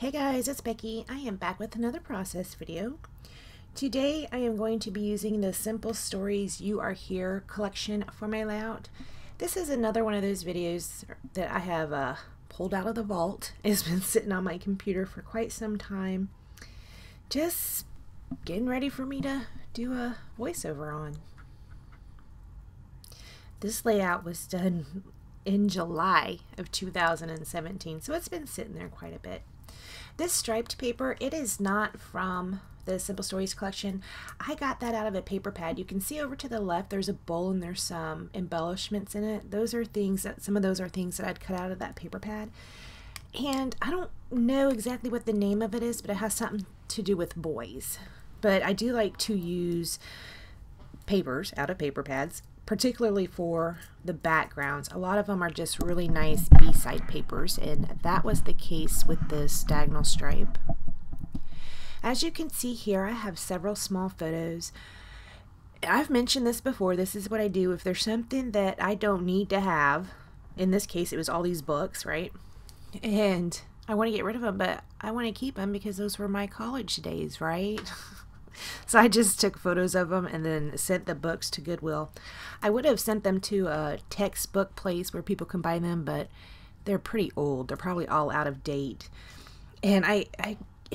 Hey guys, it's Becky. I am back with another process video. Today I am going to be using the Simple Stories You Are Here collection for my layout. This is another one of those videos that I have pulled out of the vault. It's been sitting on my computer for quite some time. Just getting ready for me to do a voiceover on. This layout was done in July of 2017, so it's been sitting there quite a bit. This striped paper, it is not from the Simple Stories collection. I got that out of a paper pad. You can see over to the left there's a bowl and there's some embellishments in it. Those are things that, some of those are things that I'd cut out of that paper pad. And I don't know exactly what the name of it is, but it has something to do with boys. But I do like to use papers out of paper pads, particularly for the backgrounds. A lot of them are just really nice B-side papers, and that was the case with this diagonal stripe. As you can see here, I have several small photos. I've mentioned this before. This is what I do if there's something that I don't need to have. In this case, it was all these books, right? And I want to get rid of them, but I want to keep them because those were my college days, right? So I just took photos of them and then sent the books to Goodwill. I would have sent them to a textbook place where people can buy them, but they're pretty old. They're probably all out of date. And I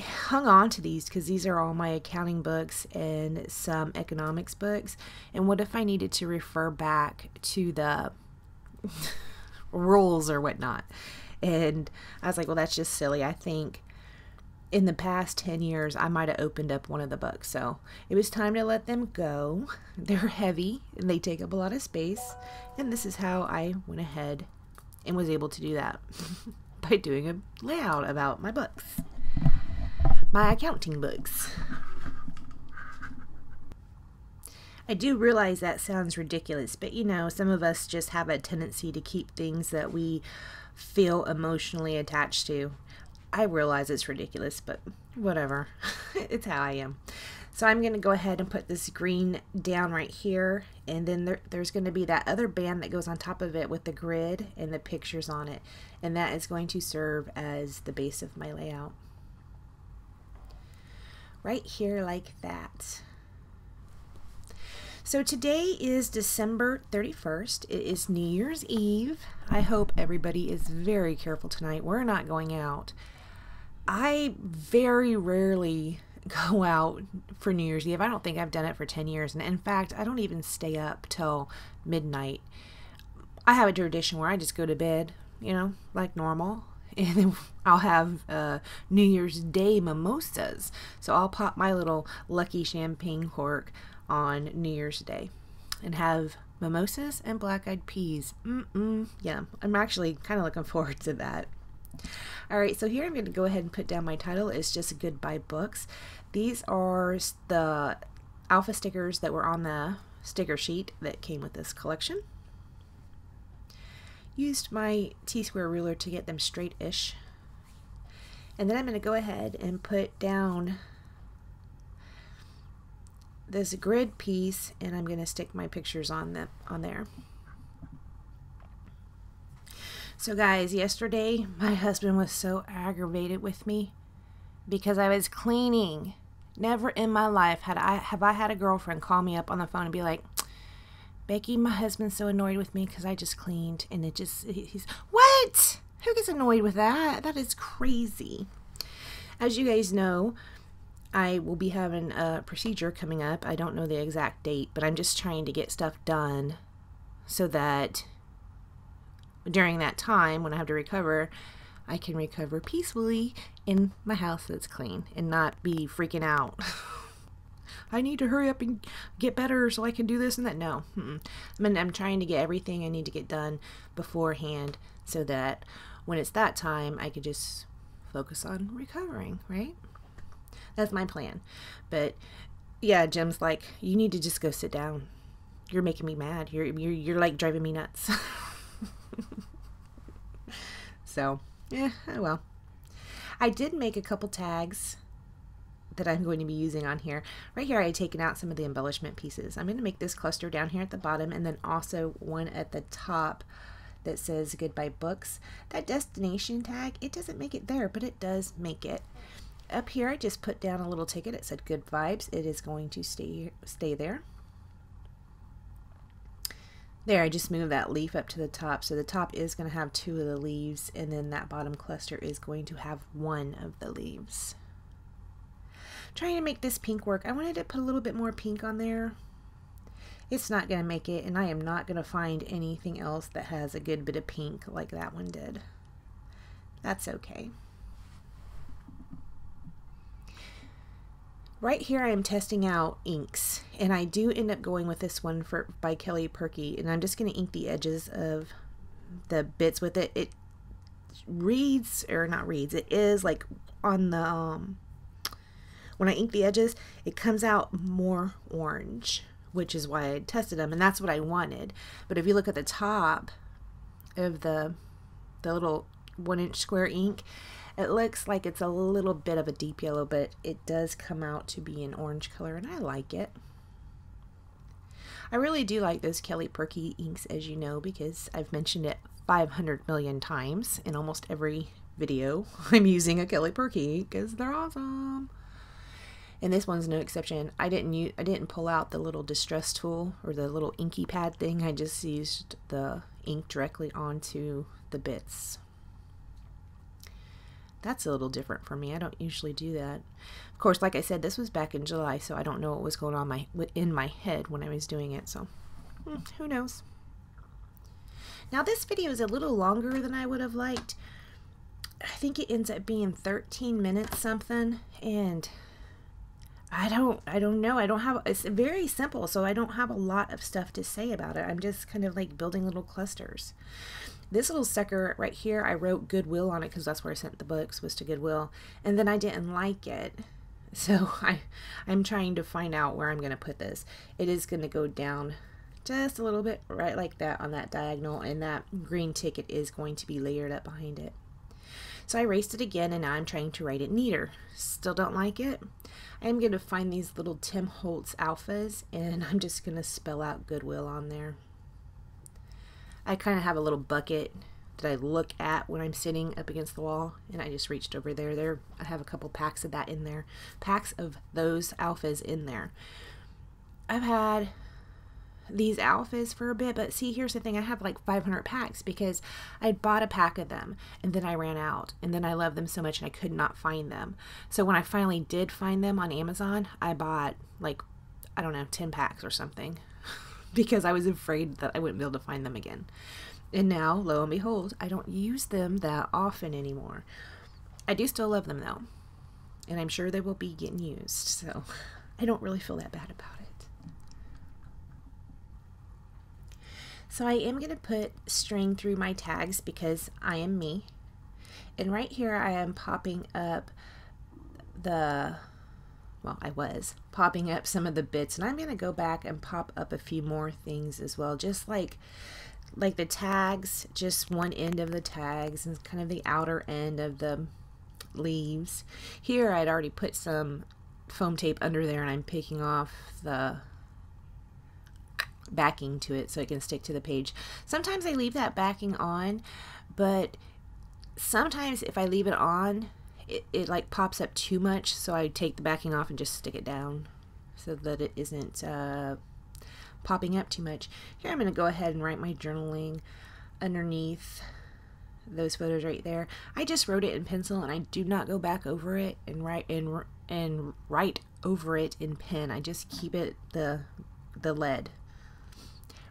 hung on to these because these are all my accounting books and some economics books. And what if I needed to refer back to the rules or whatnot? And I was like, well, that's just silly. I think in the past 10 years, I might have opened up one of the books. So it was time to let them go. They're heavy and they take up a lot of space. And this is how I went ahead and was able to do that by doing a layout about my books, my accounting books. I do realize that sounds ridiculous, but you know, some of us just have a tendency to keep things that we feel emotionally attached to. I realize it's ridiculous, but whatever. It's how I am. So I'm going to go ahead and put this green down right here, and then there's going to be that other band that goes on top of it with the grid and the pictures on it, and that is going to serve as the base of my layout. Right here like that. So today is December 31st. It is New Year's Eve. I hope everybody is very careful tonight. We're not going out. I very rarely go out for New Year's Eve. I don't think I've done it for 10 years. And in fact, I don't even stay up till midnight. I have a tradition where I just go to bed, you know, like normal. And then I'll have New Year's Day mimosas. So I'll pop my little Lucky champagne cork on New Year's Day and have mimosas and black-eyed peas. Yeah, I'm actually kind of looking forward to that. Alright, so here I'm going to go ahead and put down my title. It's just Goodbye Books. These are the alpha stickers that were on the sticker sheet that came with this collection. Used my T-square ruler to get them straight-ish. And then I'm going to go ahead and put down this grid piece, and I'm going to stick my pictures on there. So guys, yesterday my husband was so aggravated with me because I was cleaning. Never in my life have I had a girlfriend call me up on the phone and be like, Becky, my husband's so annoyed with me because I just cleaned. And he's, what? Who gets annoyed with that? That is crazy. As you guys know, I will be having a procedure coming up. I don't know the exact date, but I'm just trying to get stuff done so that during that time when I have to recover, I can recover peacefully in my house that's clean and not be freaking out. I need to hurry up and get better so I can do this and that. No. I'm trying to get everything I need to get done beforehand so that when it's that time, I could just focus on recovering, right? That's my plan. But yeah, Jim's like, you need to just go sit down. You're making me mad. You're like driving me nuts. So, yeah, oh well. I did make a couple tags that I'm going to be using on here. Right here I had taken out some of the embellishment pieces. I'm going to make this cluster down here at the bottom and then also one at the top that says Goodbye Books. That destination tag, it doesn't make it there, but it does make it. Up here, I just put down a little ticket. It said Good Vibes. It is going to stay there. There, I just moved that leaf up to the top. So the top is going to have 2 of the leaves, and then that bottom cluster is going to have 1 of the leaves. Trying to make this pink work. I wanted to put a little bit more pink on there. It's not going to make it, and I am not going to find anything else that has a good bit of pink like that one did. That's okay. Right here I am testing out inks, and I do end up going with this one by Kelly Purkey, and I'm just going to ink the edges of the bits with it. It reads, or not reads, it is like on the, when I ink the edges, it comes out more orange, which is why I tested them, and that's what I wanted. But if you look at the top of the little 1-inch square ink, it looks like it's a little bit of a deep yellow, but it does come out to be an orange color, and I like it. I really do like those Kelly Purkey inks, as you know, because I've mentioned it 500 million times in almost every video. I'm using a Kelly Purkey ink because they're awesome. And this one's no exception. I didn't pull out the little distress tool or the little inky pad thing. I just used the ink directly onto the bits. That's a little different for me. I don't usually do that. Of course, like I said, this was back in July, so I don't know what was going on in my head when I was doing it, so who knows. Now this video is a little longer than I would have liked. I think it ends up being 13 minutes something, and I don't know. I don't have, it's very simple, so I don't have a lot of stuff to say about it. I'm just kind of like building little clusters. This little sucker right here, I wrote Goodwill on it because that's where I sent the books, was to Goodwill, and then I didn't like it. So I'm trying to find out where I'm going to put this. It is going to go down just a little bit, right like that on that diagonal, and that green ticket is going to be layered up behind it. So I erased it again, and now I'm trying to write it neater. Still don't like it. I'm going to find these little Tim Holtz alphas, and I'm just going to spell out Goodwill on there. I kind of have a little bucket that I look at when I'm sitting up against the wall, and I just reached over there. I have a couple packs of that in there. Packs of those alphas in there. I've had these alphas for a bit, but see, here's the thing. I have like 500 packs because I bought a pack of them, and then I ran out, and then I love them so much and I could not find them. So when I finally did find them on Amazon, I bought like, I don't know, 10 packs or something. Because I was afraid that I wouldn't be able to find them again. And now, lo and behold, I don't use them that often anymore. I do still love them though. And I'm sure they will be getting used. So I don't really feel that bad about it. So I am going to put string through my tags because I am me. And right here I am popping up I was popping up some of the bits, and I'm going to go back and pop up a few more things as well, just like the tags, just one end of the tags and kind of the outer end of the leaves. Here I'd already put some foam tape under there, and I'm picking off the backing to it so it can stick to the page. Sometimes I leave that backing on, but sometimes if I leave it on, it like pops up too much, so I take the backing off and just stick it down so that it isn't popping up too much. Here I'm going to go ahead and write my journaling underneath those photos right there. I just wrote it in pencil, and I do not go back over it and write over it in pen. I just keep it the lead.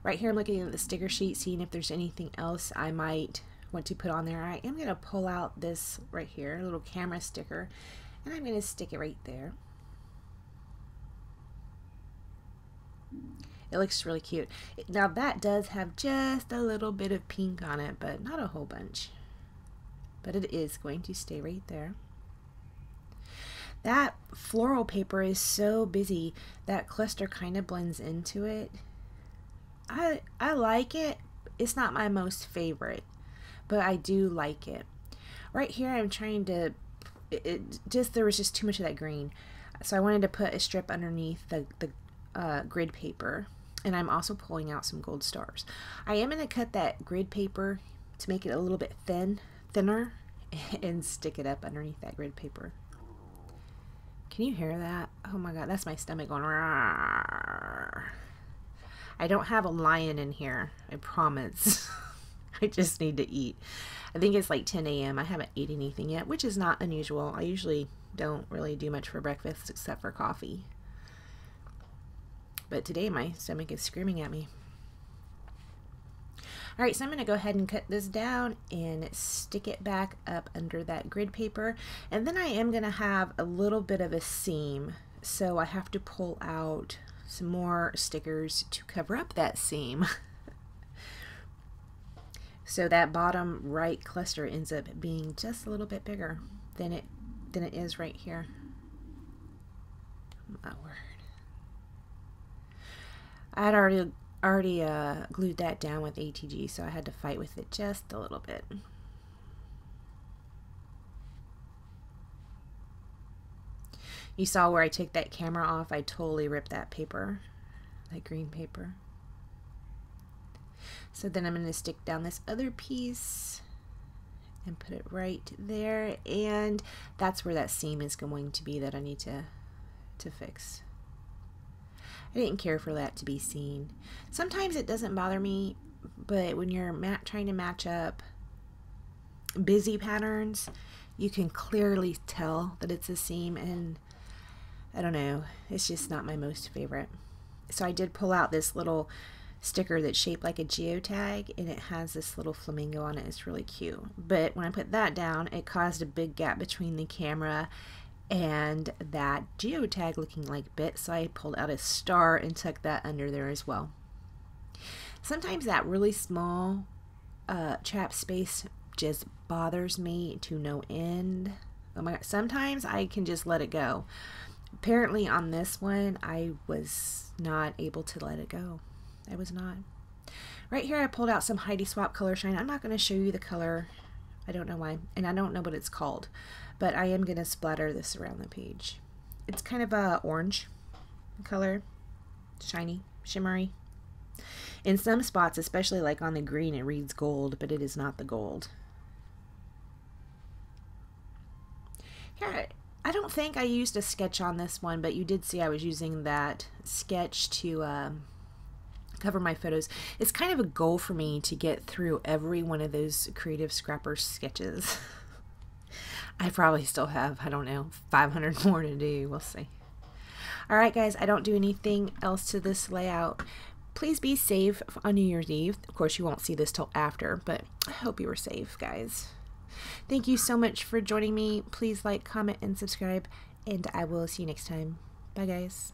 Right here I'm looking at the sticker sheet, seeing if there's anything else I might want to put on there. I am going to pull out this right here, a little camera sticker, and I'm going to stick it right there. It looks really cute. Now that does have just a little bit of pink on it, but not a whole bunch. But it is going to stay right there. That floral paper is so busy. That cluster kind of blends into it. I like it. It's not my most favorite, but I do like it. Right here I'm trying to, there was just too much of that green. So I wanted to put a strip underneath the grid paper, and I'm also pulling out some gold stars. I am going to cut that grid paper to make it a little bit thinner, and stick it up underneath that grid paper. Can you hear that? Oh my God, that's my stomach going. Rawr. I don't have a lion in here, I promise. I just need to eat. I think it's like 10 a.m. I haven't eaten anything yet, which is not unusual. I usually don't really do much for breakfast except for coffee. But today my stomach is screaming at me. All right, so I'm going to go ahead and cut this down and stick it back up under that grid paper. And then I am going to have a little bit of a seam. So I have to pull out some more stickers to cover up that seam. So that bottom right cluster ends up being just a little bit bigger than it is right here. My word. I'd already glued that down with ATG, so I had to fight with it just a little bit. You saw where I took that camera off, I totally ripped that paper, that green paper. So then I'm going to stick down this other piece and put it right there, and that's where that seam is going to be that I need to fix. I didn't care for that to be seen. Sometimes it doesn't bother me, but when you're trying to match up busy patterns, you can clearly tell that it's a seam, and I don't know, it's just not my most favorite. So I did pull out this little sticker that's shaped like a geotag, and it has this little flamingo on it. It's really cute. But when I put that down, it caused a big gap between the camera and that geotag looking like bit, so I pulled out a star and tucked that under there as well. Sometimes that really small chap space just bothers me to no end. Oh my God, sometimes I can just let it go. Apparently on this one I was not able to let it go. I was not. Right here I pulled out some Heidi Swap Color Shine. I'm not going to show you the color. I don't know why, and I don't know what it's called, but I am going to splatter this around the page. It's kind of a orange color, shiny, shimmery. In some spots, especially like on the green, it reads gold, but it is not the gold. Here, I don't think I used a sketch on this one, but you did see I was using that sketch to cover my photos. It's kind of a goal for me to get through every one of those Creative Scrapper sketches. I probably still have, I don't know, 500 more to do. We'll see. All right, guys, I don't do anything else to this layout. Please be safe on New Year's Eve. Of course, you won't see this till after, but I hope you were safe, guys. Thank you so much for joining me. Please like, comment, and subscribe, and I will see you next time. Bye, guys.